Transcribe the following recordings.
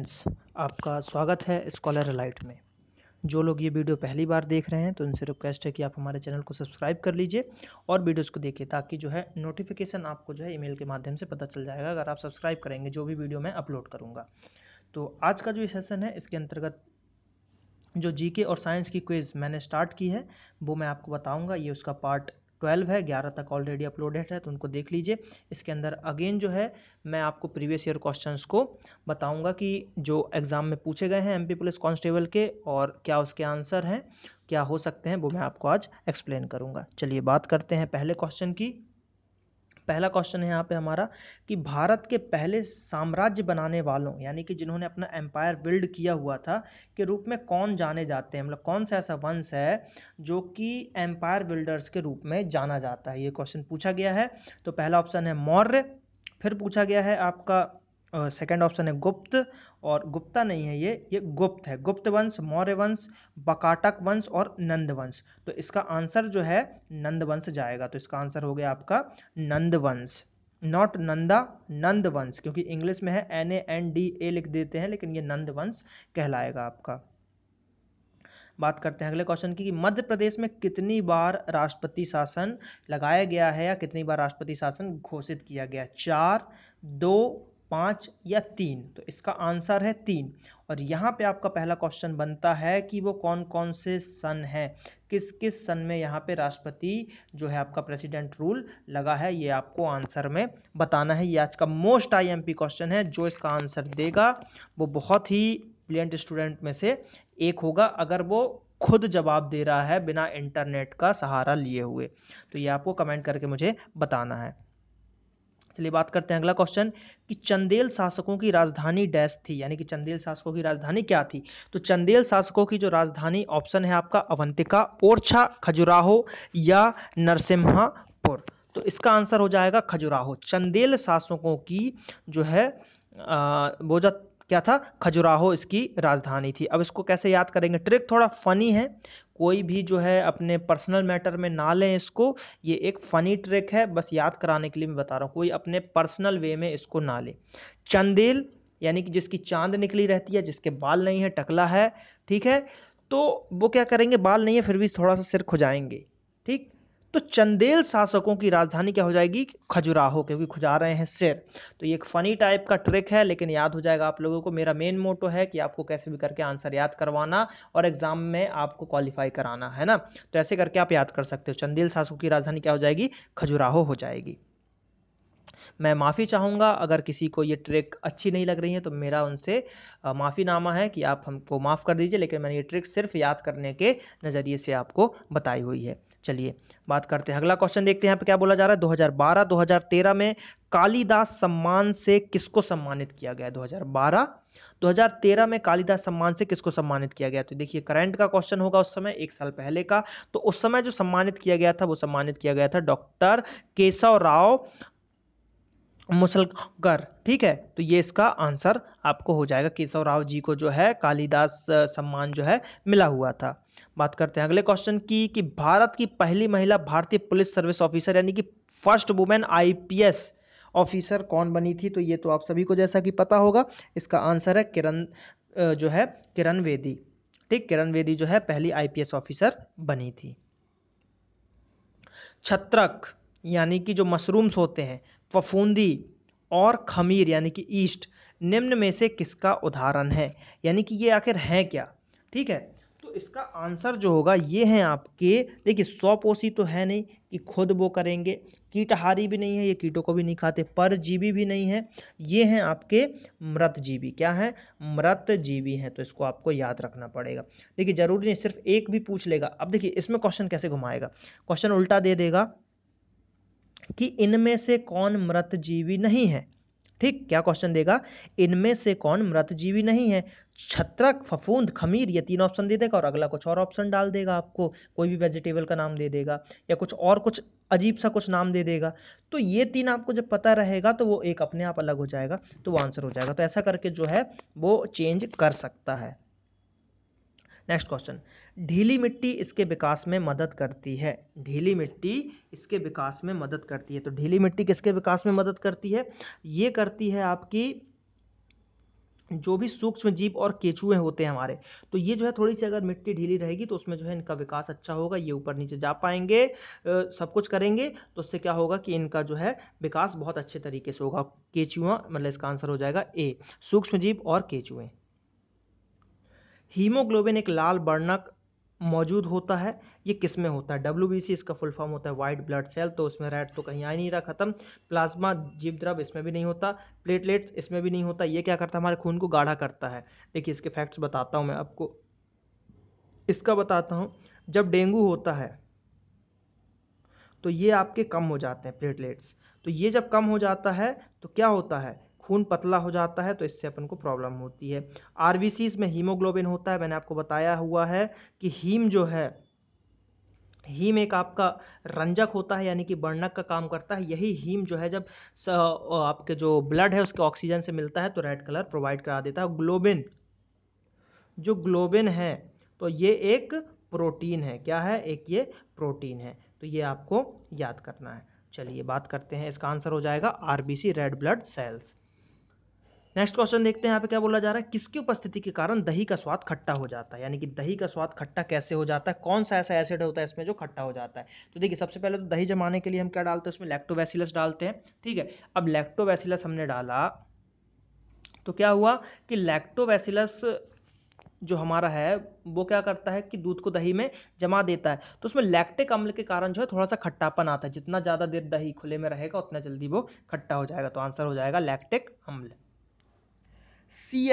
Friends, आपका स्वागत है स्कॉलर एलाइट में। जो लोग ये वीडियो पहली बार देख रहे हैं तो उनसे रिक्वेस्ट है कि आप हमारे चैनल को सब्सक्राइब कर लीजिए और वीडियोस को देखिए, ताकि जो है नोटिफिकेशन आपको जो है ईमेल के माध्यम से पता चल जाएगा अगर आप सब्सक्राइब करेंगे जो भी वीडियो मैं अपलोड करूँगा। तो आज का जो ये सेशन है, इसके अंतर्गत जो जीके और साइंस की क्विज़ मैंने स्टार्ट की है वो मैं आपको बताऊंगा। ये उसका पार्ट 12 है, 11 तक ऑलरेडी अपलोडेड है, तो उनको देख लीजिए। इसके अंदर अगेन जो है मैं आपको प्रीवियस ईयर क्वेश्चंस को बताऊंगा कि जो एग्ज़ाम में पूछे गए हैं एमपी पुलिस कांस्टेबल के और क्या उसके आंसर हैं, क्या हो सकते हैं, वो मैं आपको आज एक्सप्लेन करूँगा। चलिए बात करते हैं पहले क्वेश्चन की। पहला क्वेश्चन है यहाँ पे हमारा कि भारत के पहले साम्राज्य बनाने वालों, यानी कि जिन्होंने अपना एम्पायर बिल्ड किया हुआ था, के रूप में कौन जाने जाते हैं, मतलब कौन सा ऐसा वंश है जो कि एम्पायर बिल्डर्स के रूप में जाना जाता है। ये क्वेश्चन पूछा गया है। तो पहला ऑप्शन है मौर्य, फिर पूछा गया है आपका सेकंड ऑप्शन है गुप्त, और गुप्ता नहीं है, ये गुप्त है। गुप्त वंश, मौर्य वंश, बकाटक वंश और नंद वंश। तो इसका आंसर जो है नंद वंश जाएगा। तो इसका आंसर हो गया आपका नंद वंश, नॉट नंदा, नंद वंश, क्योंकि इंग्लिश में है NANDA लिख देते हैं, लेकिन ये नंद वंश कहलाएगा आपका। बात करते हैं अगले क्वेश्चन की कि मध्य प्रदेश में कितनी बार राष्ट्रपति शासन लगाया गया है या कितनी बार राष्ट्रपति शासन घोषित किया गया? 4, 2, 5 या 3? तो इसका आंसर है 3। और यहाँ पे आपका पहला क्वेश्चन बनता है कि वो कौन कौन से सन है, किस किस सन में यहाँ पे राष्ट्रपति जो है आपका प्रेसिडेंट रूल लगा है, ये आपको आंसर में बताना है। ये आज का मोस्ट IMP क्वेश्चन है। जो इसका आंसर देगा वो बहुत ही ब्रिलियंट स्टूडेंट में से एक होगा, अगर वो खुद जवाब दे रहा है बिना इंटरनेट का सहारा लिए हुए। तो ये आपको कमेंट करके मुझे बताना है। चलिए बात करते हैं अगला क्वेश्चन कि चंदेल शासकों की राजधानी डैश थी, यानी कि चंदेल शासकों की राजधानी क्या थी? तो चंदेल शासकों की जो राजधानी, ऑप्शन है आपका अवंतिका, ओरछा, खजुराहो या नरसिम्हापुर। तो इसका आंसर हो जाएगा खजुराहो। चंदेल शासकों की जो है वो जो क्या था, खजुराहो इसकी राजधानी थी। अब इसको कैसे याद करेंगे? ट्रिक थोड़ा फनी है, कोई भी जो है अपने पर्सनल मैटर में ना लें इसको। ये एक फनी ट्रिक है, बस याद कराने के लिए मैं बता रहा हूँ, कोई अपने पर्सनल वे में इसको ना ले। चंदेल यानी कि जिसकी चांद निकली रहती है, जिसके बाल नहीं है, टकला है, ठीक है, तो वो क्या करेंगे, बाल नहीं है फिर भी थोड़ा सा सिर खुजाएंगे, ठीक। तो चंदेल शासकों की राजधानी क्या हो जाएगी? खजुराहो, क्योंकि खुजा रहे हैं सिर। तो ये एक फनी टाइप का ट्रिक है, लेकिन याद हो जाएगा आप लोगों को। मेरा मेन मोटो है कि आपको कैसे भी करके आंसर याद करवाना और एग्जाम में आपको क्वालिफाई कराना है ना। तो ऐसे करके आप याद कर सकते हो। चंदेल शासकों की राजधानी क्या हो जाएगी? खजुराहो हो जाएगी। मैं माफ़ी चाहूँगा अगर किसी को ये ट्रिक अच्छी नहीं लग रही है, तो मेरा उनसे माफ़ीनामा है कि आप हमको माफ़ कर दीजिए, लेकिन मैंने ये ट्रिक सिर्फ याद करने के नज़रिए से आपको बताई हुई है। चलिए बात करते हैं अगला क्वेश्चन, देखते हैं यहाँ पे क्या बोला जा रहा है। 2012-2013 में कालिदास सम्मान से किसको सम्मानित किया गया? 2012-2013 में कालिदास सम्मान से किसको सम्मानित किया गया? तो देखिए करंट का क्वेश्चन होगा, उस समय 1 साल पहले का। तो उस समय जो सम्मानित किया गया था वो सम्मानित किया गया था डॉक्टर केशव राव मुसलकर, ठीक है। तो ये इसका आंसर आपको हो जाएगा। केशव राव जी को जो है कालिदास सम्मान जो है मिला हुआ था। बात करते हैं अगले क्वेश्चन की कि भारत की पहली महिला भारतीय पुलिस सर्विस ऑफिसर, यानी कि फर्स्ट वुमेन IPS ऑफिसर कौन बनी थी? तो ये तो आप सभी को जैसा कि पता होगा, इसका आंसर है किरण, जो है किरण बेदी, ठीक। किरण बेदी जो है पहली IPS ऑफिसर बनी थी। छत्रक यानी कि जो मशरूम्स होते हैं, फफूंदी और खमीर यानी कि ईस्ट, निम्न में से किसका उदाहरण है? यानी कि ये आखिर है क्या, ठीक है। तो इसका आंसर जो होगा ये है आपके, देखिए स्वपोषी तो है नहीं कि खुद वो करेंगे, कीटहारी भी नहीं है, ये कीटों को भी नहीं खाते, परजीवी भी नहीं है, ये हैं आपके मृतजीवी। क्या है? मृतजीवी हैं। तो इसको आपको याद रखना पड़ेगा। देखिए जरूरी नहीं सिर्फ एक भी पूछ लेगा। अब देखिए इसमें क्वेश्चन कैसे घुमाएगा, क्वेश्चन उल्टा दे देगा कि इनमें से कौन मृतजीवी नहीं है, ठीक। क्या क्वेश्चन देगा? इनमें से कौन मृतजीवी नहीं है। छत्रक, फफूंद, खमीर, ये 3 ऑप्शन दे देगा और अगला कुछ और ऑप्शन डाल देगा, आपको कोई भी वेजिटेबल का नाम दे देगा या कुछ अजीब सा कुछ नाम दे देगा। तो ये 3 आपको जब पता रहेगा तो वो एक अपने आप अलग हो जाएगा, तो वो आंसर हो जाएगा। तो ऐसा करके जो है वो चेंज कर सकता है। नेक्स्ट क्वेश्चन, ढीली मिट्टी इसके विकास में मदद करती है। ढीली मिट्टी इसके विकास में मदद करती है। तो ढीली मिट्टी किसके विकास में मदद करती है? ये करती है आपकी जो भी सूक्ष्म जीव और केचुए होते हैं हमारे, तो ये जो है थोड़ी सी अगर मिट्टी ढीली रहेगी तो उसमें जो है इनका विकास अच्छा होगा, ये ऊपर नीचे जा पाएंगे, सब कुछ करेंगे, तो उससे क्या होगा कि इनका जो है विकास बहुत अच्छे तरीके से होगा। केचुआ मतलब इसका आंसर हो जाएगा ए, सूक्ष्म जीव और केचुए। हीमोग्लोबिन एक लाल वर्णक मौजूद होता है, ये किस में होता है? डब्ल्यूबीसी इसका फुल फॉर्म होता है वाइट ब्लड सेल, तो उसमें रेड तो कहीं आ ही नहीं रहा, खत्म। प्लाज्मा जीव द्रव इसमें भी नहीं होता, प्लेटलेट्स इसमें भी नहीं होता। ये क्या करता है? हमारे खून को गाढ़ा करता है। देखिए इसके फैक्ट्स बताता हूँ मैं आपको, इसका बताता हूँ। जब डेंगू होता है तो ये आपके कम हो जाते हैं प्लेटलेट्स, तो ये जब कम हो जाता है तो क्या होता है? खून पतला हो जाता है, तो इससे अपन को प्रॉब्लम होती है। आरबीसीज में हीमोग्लोबिन होता है, मैंने आपको बताया हुआ है कि हीम जो है, हीम एक आपका रंजक होता है, यानी कि वर्णक का काम करता है। यही हीम जो है जब आपके जो ब्लड है उसके ऑक्सीजन से मिलता है तो रेड कलर प्रोवाइड करा देता है। ग्लोबिन, जो ग्लोबिन है तो ये एक प्रोटीन है, क्या है? एक ये प्रोटीन है, तो ये आपको याद करना है। चलिए बात करते हैं, इसका आंसर हो जाएगा RBC, red blood cells. Next question देखते हैं, यहाँ पे क्या बोला जा रहा है? किसकी उपस्थिति के कारण दही का स्वाद खट्टा हो जाता है? यानी कि दही का स्वाद खट्टा कैसे हो जाता है, कौन सा ऐसा एसिड होता है इसमें जो खट्टा हो जाता है? तो देखिए सबसे पहले तो दही जमाने के लिए हम क्या डालते हैं उसमें? लैक्टोबैसिलस डालते हैं, ठीक है। अब लैक्टोबैसिलस हमने डाला तो क्या हुआ कि लैक्टोबैसिलस जो हमारा है वो क्या करता है कि दूध को दही में जमा देता है, तो उसमें लैक्टिक अम्ल के कारण जो है थोड़ा सा खट्टापन आता है। जितना ज़्यादा देर दही खुले में रहेगा उतना जल्दी वो खट्टा हो जाएगा, तो आंसर हो जाएगा लैक्टिक अम्ल। सी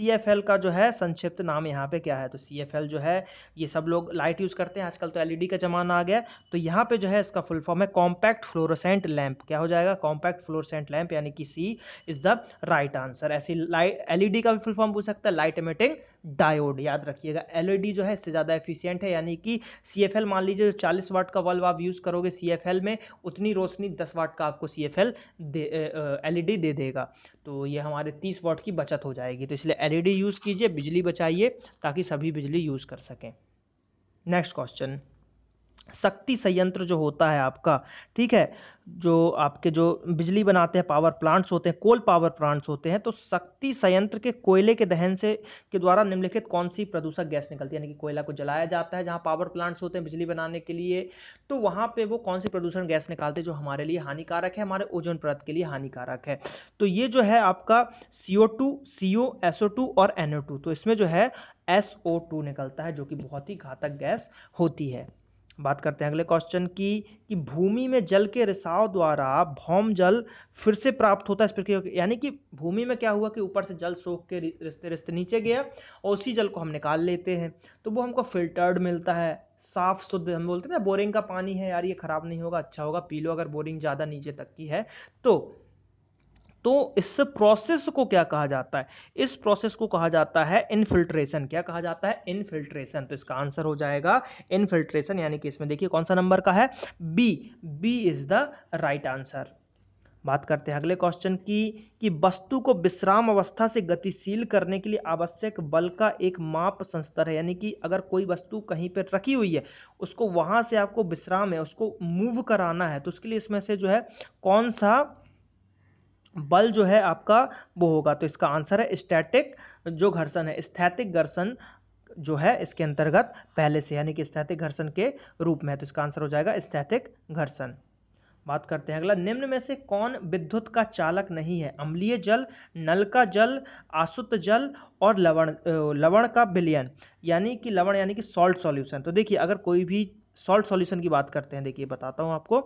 एफ एल का जो है संक्षिप्त नाम यहाँ पे क्या है? तो सी एफ एल जो है, ये सब लोग लाइट यूज़ करते हैं आजकल, तो एलईडी का ज़माना आ गया, तो यहाँ पे जो है इसका फुल फॉर्म है कॉम्पैक्ट फ्लोरोसेंट लैंप। क्या हो जाएगा? कॉम्पैक्ट फ्लोरोसेंट लैंप, यानी कि सी इज द राइट आंसर। ऐसी लाइट, एलईडी का भी फुल फॉर्म पूछ सकता है, लाइट एमिटिंग डायोड, याद रखिएगा। एलईडी जो है इससे ज़्यादा एफिशिएंट है, यानी कि सी एफ एल मान लीजिए 40 वाट का बल्ब आप यूज़ करोगे सी एफ एल में, उतनी रोशनी 10 वाट का आपको सी एफ एल एलईडी दे देगा, तो ये हमारे 30 वाट की बचत हो जाएगी। तो इसलिए एलईडी यूज़ कीजिए, बिजली बचाइए, ताकि सभी बिजली यूज़ कर सकें। नेक्स्ट क्वेश्चन, शक्ति संयंत्र जो होता है आपका, ठीक है, जो आपके जो बिजली बनाते हैं, पावर प्लांट्स होते हैं, कोल पावर प्लांट्स होते हैं, तो शक्ति संयंत्र के कोयले के दहन से के द्वारा निम्नलिखित कौन सी प्रदूषक गैस निकलती है? यानी कि कोयला को जलाया जाता है जहां पावर प्लांट्स होते हैं बिजली बनाने के लिए, तो वहां पे वो कौन सी प्रदूषण गैस निकालते हैं जो हमारे लिए हानिकारक है, हमारे ओजोन परत के लिए हानिकारक है? तो ये जो है आपका CO2, CO, SO2 और NO2, तो इसमें जो है SO2 निकलता है, जो कि बहुत ही घातक गैस होती है। बात करते हैं अगले क्वेश्चन की, कि भूमि में जल के रिसाव द्वारा भौम जल फिर से प्राप्त होता है इस प्रक्रिया, यानी कि भूमि में क्या हुआ कि ऊपर से जल सोख के रिश्ते रिश्ते नीचे गया और उसी जल को हम निकाल लेते हैं, तो वो हमको फिल्टर्ड मिलता है, साफ शुद्ध। हम बोलते हैं ना बोरिंग का पानी है यार, ये खराब नहीं होगा, अच्छा होगा, पी लो अगर बोरिंग ज़्यादा नीचे तक की है तो इस प्रोसेस को क्या कहा जाता है? इस प्रोसेस को कहा जाता है इनफिल्ट्रेशन। क्या कहा जाता है? इनफिल्ट्रेशन। तो इसका आंसर हो जाएगा इनफिल्ट्रेशन, यानी कि इसमें देखिए कौन सा नंबर का है? B, B is the right answer. बात करते हैं अगले क्वेश्चन की, कि वस्तु को विश्राम अवस्था से गतिशील करने के लिए आवश्यक बल का एक माप संस्तर है, यानी कि अगर कोई वस्तु कहीं पर रखी हुई है, उसको वहां से आपको विश्राम है, उसको मूव कराना है, तो उसके लिए इसमें से जो है कौन सा बल जो है आपका वो होगा? तो इसका आंसर है स्टैटिक जो घर्षण है, स्थैतिक घर्षण जो है इसके अंतर्गत पहले से, यानी कि स्थैतिक घर्षण के रूप में है, तो इसका आंसर हो जाएगा स्थैतिक घर्षण। बात करते हैं अगला, निम्न में से कौन विद्युत का चालक नहीं है? अम्लीय जल, नल का जल, आसुत जल और लवण, लवण का विलयन, यानी कि लवण यानी कि सॉल्ट सॉल्यूशन। तो देखिए अगर कोई भी सॉल्ट सॉल्यूशन की बात करते हैं, देखिए बताता हूँ आपको,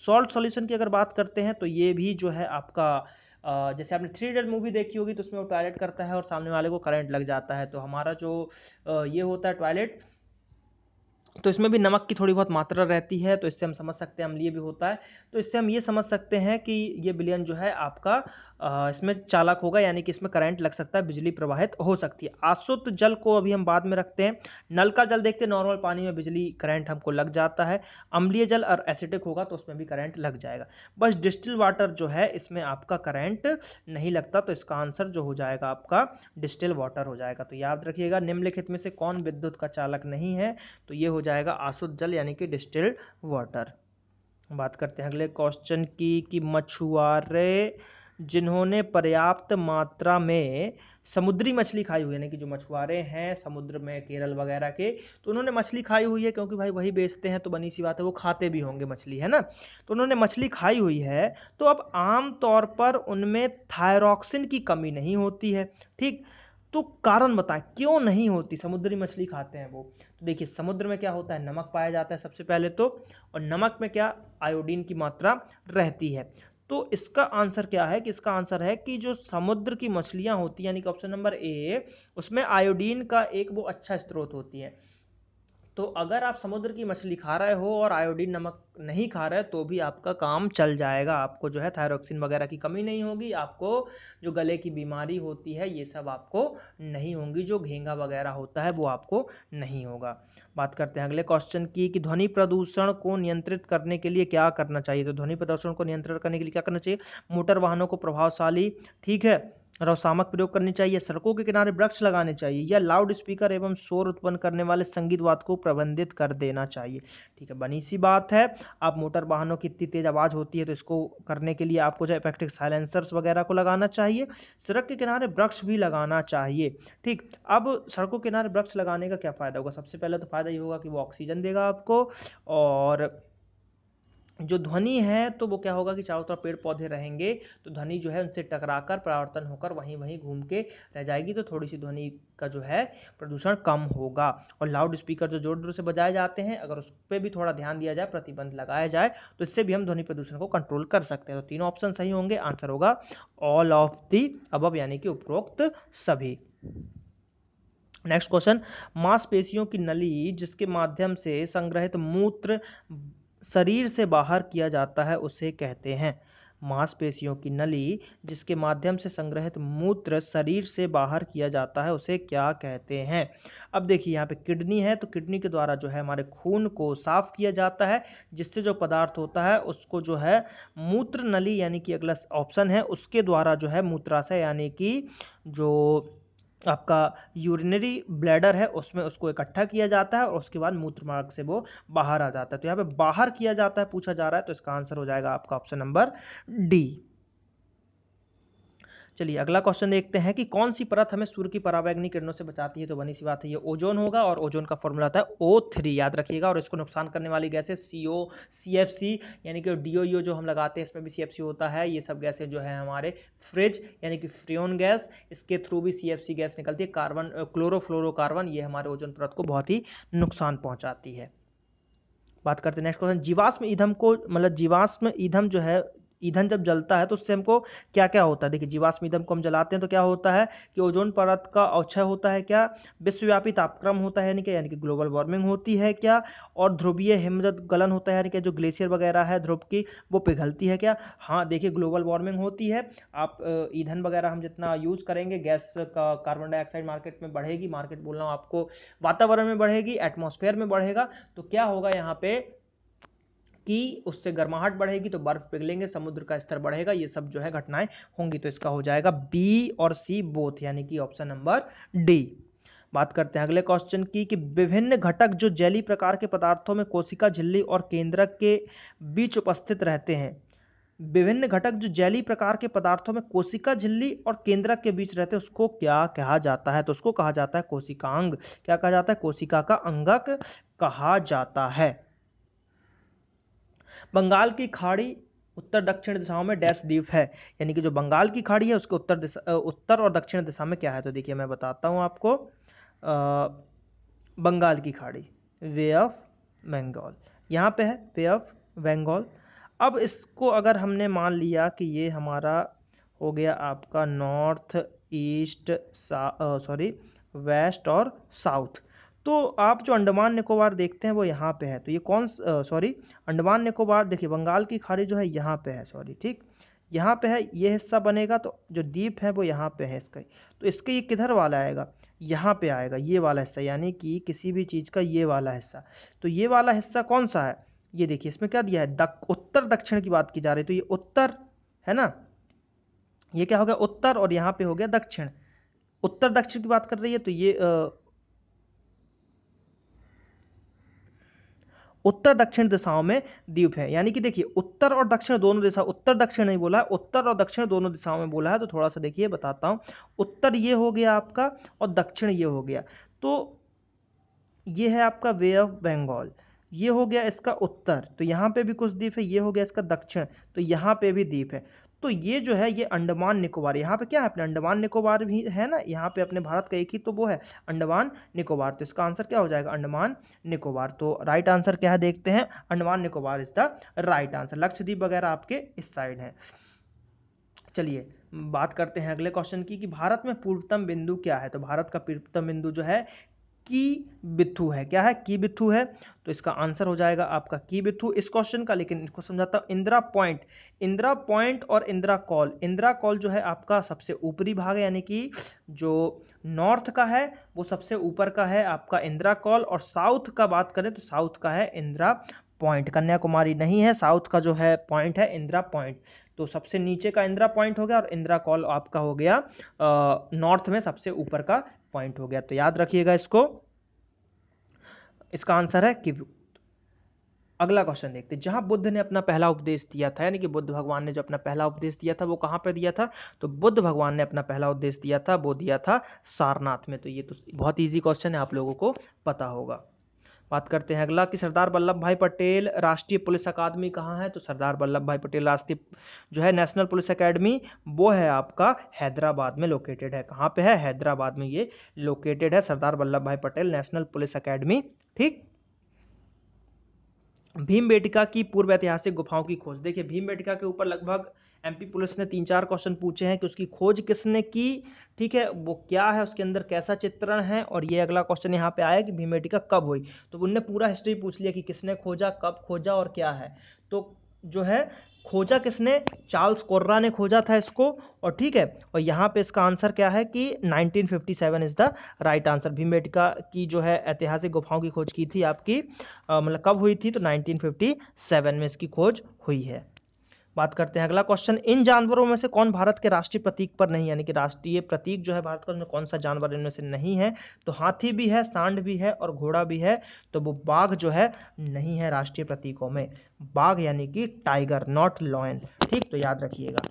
सॉल्ट सॉल्यूशन की अगर बात करते हैं तो ये भी जो है आपका जैसे आपने 3 इडियट मूवी देखी होगी, तो उसमें वो टॉयलेट करता है और सामने वाले को करंट लग जाता है, तो हमारा जो ये होता है टॉयलेट, तो इसमें भी नमक की थोड़ी बहुत मात्रा रहती है, तो इससे हम समझ सकते हैं अम्लीय भी होता है, तो इससे हम ये समझ सकते हैं कि ये विलयन जो है आपका इसमें चालक होगा, यानी कि इसमें करंट लग सकता है, बिजली प्रवाहित हो सकती है। आसुत जल को अभी हम बाद में रखते हैं। नल का जल देखते हैं, नॉर्मल पानी में बिजली करंट हमको लग जाता है। अम्लीय जल और एसिडिक होगा तो उसमें भी करंट लग जाएगा। बस डिस्टिल वाटर जो है इसमें आपका करंट नहीं लगता, तो इसका आंसर जो हो जाएगा आपका डिस्टिल वाटर हो जाएगा। तो याद रखिएगा निम्नलिखित में से कौन विद्युत का चालक नहीं है? तो ये हो जाएगा आसुत जल, यानी कि डिस्टिल्ड वाटर। बात करते हैं अगले क्वेश्चन की, कि मछुआरे जिन्होंने पर्याप्त मात्रा में समुद्री मछली खाई हुई है, यानी कि जो मछुआरे हैं समुद्र में केरल वगैरह के, तो उन्होंने मछली खाई हुई है, क्योंकि भाई वही बेचते हैं तो बनी सी बात है वो खाते भी होंगे मछली, है ना। तो उन्होंने मछली खाई हुई है, तो अब आम तौर पर उनमें थायरॉक्सिन की कमी नहीं होती है। ठीक, तो कारण बताएं क्यों नहीं होती, समुद्री मछली खाते हैं वो। तो देखिए समुद्र में क्या होता है, नमक पाया जाता है सबसे पहले तो, और नमक में क्या, आयोडीन की मात्रा रहती है। तो इसका आंसर क्या है कि इसका आंसर है कि जो समुद्र की मछलियां होती हैं, यानी कि ऑप्शन नंबर ए, उसमें आयोडीन का एक वो अच्छा स्रोत होती है। तो अगर आप समुद्र की मछली खा रहे हो और आयोडीन नमक नहीं खा रहे तो भी आपका काम चल जाएगा, आपको जो है थायरॉक्सिन वगैरह की कमी नहीं होगी, आपको जो गले की बीमारी होती है ये सब आपको नहीं होंगी, जो घेंगा वगैरह होता है वो आपको नहीं होगा। बात करते हैं अगले क्वेश्चन की कि ध्वनि प्रदूषण को नियंत्रित करने के लिए क्या करना चाहिए। तो ध्वनि प्रदूषण को नियंत्रित करने के लिए क्या करना चाहिए, मोटर वाहनों को प्रभावशाली, ठीक है, रसायनक प्रयोग करनी चाहिए, सड़कों के किनारे वृक्ष लगाने चाहिए, या लाउड स्पीकर एवं शोर उत्पन्न करने वाले संगीत वाद्य को प्रतिबंधित कर देना चाहिए। ठीक है, बनी सी बात है। आप मोटर वाहनों की इतनी तेज आवाज होती है तो इसको करने के लिए आपको जो इफेक्टिव साइलेंसर्स वगैरह को लगाना चाहिए, सड़क के किनारे वृक्ष भी लगाना चाहिए। ठीक, अब सड़कों के किनारे वृक्ष लगाने का क्या फायदा होगा, सबसे पहले तो फायदा ये होगा कि वो ऑक्सीजन देगा आपको, और जो ध्वनि है तो वो क्या होगा कि चारों तरफ पेड़ पौधे रहेंगे तो ध्वनि जो है उनसे टकराकर परावर्तन होकर वहीं वहीं घूम के रह जाएगी, तो थोड़ी सी ध्वनि का जो है प्रदूषण कम होगा। और लाउड स्पीकर जो जोर जोर से बजाए जाते हैं, अगर उस पर भी थोड़ा ध्यान दिया जाए, प्रतिबंध लगाया जाए, तो इससे भी हम ध्वनि प्रदूषण को कंट्रोल कर सकते हैं। तो तीनों ऑप्शन सही होंगे, आंसर होगा ऑल ऑफ दी अबव, यानी कि उपरोक्त सभी। नेक्स्ट क्वेश्चन, मांसपेशियों की नली जिसके माध्यम से संग्रहित मूत्र शरीर से बाहर किया जाता है उसे कहते हैं। मांसपेशियों की नली जिसके माध्यम से संग्रहित मूत्र शरीर से बाहर किया जाता है उसे क्या कहते हैं। अब देखिए यहाँ पे किडनी है, तो किडनी के द्वारा जो है हमारे खून को साफ किया जाता है, जिससे जो पदार्थ होता है उसको जो है मूत्र नली, यानी कि अगला ऑप्शन है उसके द्वारा जो है मूत्राशय, यानी कि जो आपका यूरिनरी ब्लैडर है उसमें उसको इकट्ठा किया जाता है और उसके बाद मूत्र मार्ग से वो बाहर आ जाता है। तो यहाँ पे बाहर किया जाता है पूछा जा रहा है, तो इसका आंसर हो जाएगा आपका ऑप्शन नंबर डी। चलिए अगला क्वेश्चन देखते हैं कि कौन सी परत हमें सूर्य की परावैंगनी किरणों से बचाती है। तो बनी सी बात है ये ओजोन होगा, और ओजोन का फॉर्मूला होता है O3, याद रखिएगा। और इसको नुकसान करने वाली गैसें CO, CFC, यानी कि DOEO जो हम लगाते हैं इसमें भी CFC होता है। ये सब गैसें जो है हमारे फ्रिज, यानी कि फ्रियोन गैस, इसके थ्रू भी CFC गैस निकलती है। कार्बन, क्लोरोफ्लोरोकार्बन, ये हमारे ओजोन परत को बहुत ही नुकसान पहुंचाती है। बात करते हैं नेक्स्ट क्वेश्चन, जीवाश्म ईंधन को, मतलब जीवाश्म ईंधन जो है, ईंधन जब जलता है तो उससे हमको क्या क्या होता है। देखिए जीवाश्म ईंधन को हम जलाते हैं तो क्या होता है कि ओजोन परत का अवक्षय होता है, क्या विश्वव्यापी तापक्रम होता है, यानी कि ग्लोबल वार्मिंग होती है क्या, और ध्रुवीय हिमनद गलन होता है, यानी कि जो ग्लेशियर वगैरह है ध्रुव की वो पिघलती है क्या। हाँ देखिए ग्लोबल वार्मिंग होती है। आप ईंधन वगैरह हम जितना यूज़ करेंगे, गैस का कार्बन डाइऑक्साइड मार्केट में बढ़ेगी, मार्केट बोल रहा हूँ आपको, वातावरण में बढ़ेगी, एटमॉस्फेयर में बढ़ेगा, तो क्या होगा यहाँ पे कि उससे गर्माहट बढ़ेगी तो बर्फ पिघलेंगे, समुद्र का स्तर बढ़ेगा, ये सब जो है घटनाएं होंगी। तो इसका हो जाएगा बी और सी बोथ, यानी कि ऑप्शन नंबर डी। बात करते हैं अगले क्वेश्चन की कि विभिन्न घटक जो जैली प्रकार के पदार्थों में कोशिका झिल्ली और केंद्रक के बीच उपस्थित रहते हैं, विभिन्न घटक जो जैली प्रकार के पदार्थों में कोशिका झिल्ली और केंद्रक के बीच रहते हैं उसको क्या कहा जाता है। तो उसको कहा जाता है कोशिकांग। क्या कहा जाता है, कोशिका का अंगक कहा जाता है। बंगाल की खाड़ी उत्तर दक्षिण दिशाओं में डैश द्वीप है, यानी कि जो बंगाल की खाड़ी है उसके उत्तर और दक्षिण दिशा में क्या है। तो देखिए मैं बताता हूं आपको, बंगाल की खाड़ी, वे ऑफ बंगाल, यहाँ पे है वे ऑफ बंगाल। अब इसको अगर हमने मान लिया कि ये हमारा हो गया आपका नॉर्थ ईस्ट, सॉरी वेस्ट और साउथ, तो आप जो अंडमान निकोबार देखते हैं वो यहाँ पे है। तो ये कौन, सॉरी अंडमान निकोबार, देखिए बंगाल की खाड़ी जो है यहाँ पे है, सॉरी ठीक यहाँ पे है, ये हिस्सा बनेगा, तो जो द्वीप है वो यहाँ पे है इसका। तो इसके ये किधर वाला आएगा, यहाँ पे आएगा ये वाला हिस्सा, यानी कि किसी भी चीज़ का ये वाला हिस्सा। तो ये वाला हिस्सा कौन सा है, ये देखिए इसमें क्या दिया है, उत्तर दक्षिण की बात की जा रही है, तो ये उत्तर है ना, ये क्या हो गया उत्तर, और यहाँ पे हो गया दक्षिण। उत्तर दक्षिण की बात कर रही है तो ये उत्तर दक्षिण दिशाओं में द्वीप है। यानी कि देखिए उत्तर और दक्षिण दोनों दिशा, उत्तर दक्षिण नहीं बोला है, उत्तर और दक्षिण दोनों दिशाओं में बोला है। तो थोड़ा सा देखिए बताता हूं, उत्तर ये हो गया आपका और दक्षिण ये हो गया। तो ये है आपका वे ऑफ बंगाल, ये हो गया इसका उत्तर, तो यहाँ पे भी कुछ द्वीप है। ये हो गया इसका दक्षिण, तो यहाँ पे भी द्वीप है। तो ये जो है ये अंडमान निकोबार, यहाँ पे क्या है अपने अंडमान निकोबार भी है ना, यहाँ पे अपने भारत का एक ही तो वो है अंडमान निकोबार। तो इसका आंसर क्या हो जाएगा अंडमान निकोबार। तो राइट आंसर क्या है देखते हैं, Andaman Nicobar is the right answer. Lakshadweep वगैरह आपके इस साइड है। चलिए बात करते हैं अगले क्वेश्चन की, भारत में पूर्वतम बिंदु क्या है। तो भारत का पूर्वतम बिंदु जो है की बिथु है। क्या है, की बिथु है। तो इसका आंसर हो जाएगा आपका की बिथु इस क्वेश्चन का। लेकिन इसको समझाता हूं, इंदिरा पॉइंट, इंदिरा पॉइंट और इंदिरा कॉल। इंदिरा कॉल जो है आपका सबसे ऊपरी भाग है, यानी कि जो नॉर्थ का है वो सबसे ऊपर का है आपका इंदिरा कॉल, और साउथ का बात करें तो साउथ का है इंदिरा पॉइंट। कन्याकुमारी नहीं है, साउथ का जो है पॉइंट है इंदिरा पॉइंट। तो सबसे नीचे का इंदिरा पॉइंट हो गया और इंदिरा कॉल आपका हो गया नॉर्थ में सबसे ऊपर का पॉइंट हो गया। तो याद रखिएगा इसको, इसका आंसर है कि। अगला क्वेश्चन देखते हैं, जहां बुद्ध ने अपना पहला उपदेश दिया था, यानी कि बुद्ध भगवान ने जो अपना पहला उपदेश दिया था वो कहां पे दिया था। तो बुद्ध भगवान ने अपना पहला उपदेश दिया था, वो दिया था सारनाथ में। तो ये तो बहुत इजी क्वेश्चन है, आप लोगों को पता होगा। बात करते हैं अगला कि सरदार वल्लभ भाई पटेल राष्ट्रीय पुलिस अकादमी कहाँ है। तो सरदार वल्लभ भाई पटेल राष्ट्रीय जो है नेशनल पुलिस अकेडमी वो है आपका हैदराबाद में लोकेटेड है। कहाँ पे है, हैदराबाद में ये लोकेटेड है सरदार वल्लभ भाई पटेल नेशनल पुलिस अकेडमी। ठीक, भीमबेटका की पूर्व ऐतिहासिक गुफाओं की खोज। देखिए भीमबेटका के ऊपर लगभग एमपी पुलिस ने 3-4 क्वेश्चन पूछे हैं कि उसकी खोज किसने की, ठीक है, वो क्या है, उसके अंदर कैसा चित्रण है। और ये अगला क्वेश्चन यहाँ पे आया कि भीमबेटका कब हुई। तो उनने पूरा हिस्ट्री पूछ लिया कि किसने खोजा, कब खोजा और क्या है। तो जो है खोजा किसने, चार्ल्स कोर्रा ने खोजा था इसको। और ठीक है, और यहाँ पे इसका आंसर क्या है कि 1957 is the right answer. Bhimbetka की जो है ऐतिहासिक गुफाओं की खोज की थी आपकी मतलब कब हुई थी, तो 1957 में इसकी खोज हुई है। बात करते हैं अगला क्वेश्चन, इन जानवरों में से कौन भारत के राष्ट्रीय प्रतीक पर नहीं, यानी कि राष्ट्रीय प्रतीक जो है भारत का उसमें कौन सा जानवर इनमें से नहीं है। तो हाथी भी है, सांड भी है और घोड़ा भी है। तो वो बाघ जो है नहीं है राष्ट्रीय प्रतीकों में, बाघ यानी कि टाइगर, नॉट लॉयन। ठीक, तो याद रखिएगा।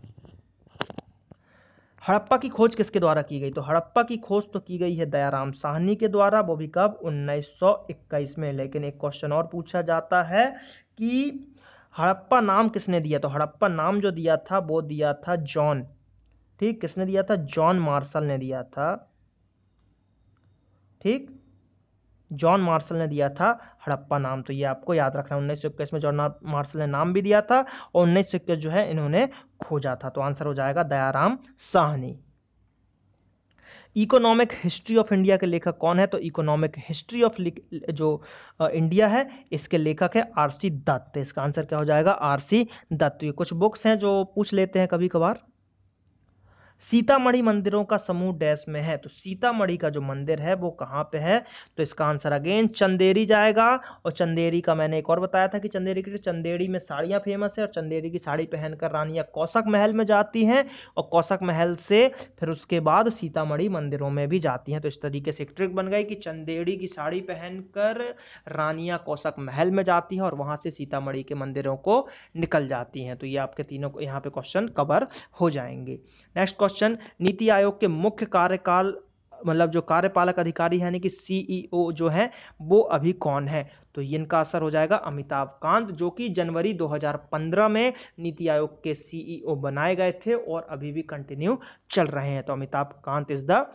हड़प्पा की खोज किसके द्वारा की गई। तो हड़प्पा की खोज तो की गई है दयाराम साहनी के द्वारा, वो भी कब, 1921 में। लेकिन एक क्वेश्चन और पूछा जाता है कि हड़प्पा नाम किसने दिया। तो हड़प्पा नाम जो दिया था वो दिया था जॉन। ठीक, किसने दिया था, जॉन मार्शल ने दिया था। ठीक, जॉन मार्शल ने दिया था हड़प्पा नाम। तो ये आपको याद रखना, 1921 में जॉन मार्शल ने नाम भी दिया था और 1921 जो है इन्होंने खोजा था। तो आंसर हो जाएगा Dayaram Sahni. Economic history of India के लेखक कौन है। तो इकोनॉमिक हिस्ट्री ऑफ जो इंडिया है इसके लेखक है आरसी दत्त। इसका आंसर क्या हो जाएगा, आरसी दत्त। ये कुछ बुक्स हैं जो पूछ लेते हैं कभी कभार। सीतामढ़ी मंदिरों का समूह डैश में है। तो सीतामढ़ी का जो मंदिर है वो कहाँ पे है। तो इसका आंसर अगेन चंदेरी जाएगा। और चंदेरी का मैंने एक और बताया था कि चंदेरी में साड़ियाँ फेमस है और चंदेरी की साड़ी पहनकर रानियाँ कौशक महल में जाती हैं और कौशक महल से फिर उसके बाद सीतामढ़ी मंदिरों में भी जाती हैं। तो इस तरीके से एक ट्रिक बन गई कि चंदेरी की साड़ी पहनकर रानियाँ कौशक महल में जाती हैं और वहाँ से सीतामढ़ी के मंदिरों को निकल जाती हैं। तो ये आपके तीनों को यहाँ पे क्वेश्चन कवर हो जाएंगे। नेक्स्ट क्वेश्चन, नीति आयोग के मुख्य कार्यकाल मतलब जो कार्यपालक अधिकारी है यानी कि सीईओ जो है वो अभी कौन है। तो इनका असर हो जाएगा अमिताभ कांत, जो कि जनवरी 2015 में नीति आयोग के सीईओ बनाए गए थे और अभी भी कंटिन्यू चल रहे हैं। तो Amitabh Kant is the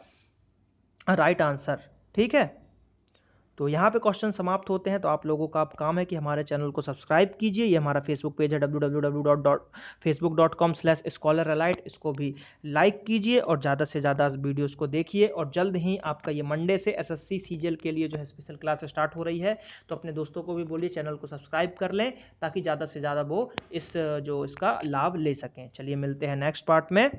right answer. ठीक है, तो यहाँ पे क्वेश्चन समाप्त होते हैं। तो आप लोगों का अब काम है कि हमारे चैनल को सब्सक्राइब कीजिए। ये हमारा फेसबुक पेज है www.facebook.com/scholaralite, इसको भी लाइक कीजिए और ज़्यादा से ज़्यादा वीडियोस को देखिए। और जल्द ही आपका ये मंडे से एसएससी सीजीएल के लिए जो है स्पेशल क्लास स्टार्ट हो रही है। तो अपने दोस्तों को भी बोलिए चैनल को सब्सक्राइब कर लें ताकि ज़्यादा से ज़्यादा वो इसका लाभ ले सकें। चलिए मिलते हैं नेक्स्ट पार्ट में।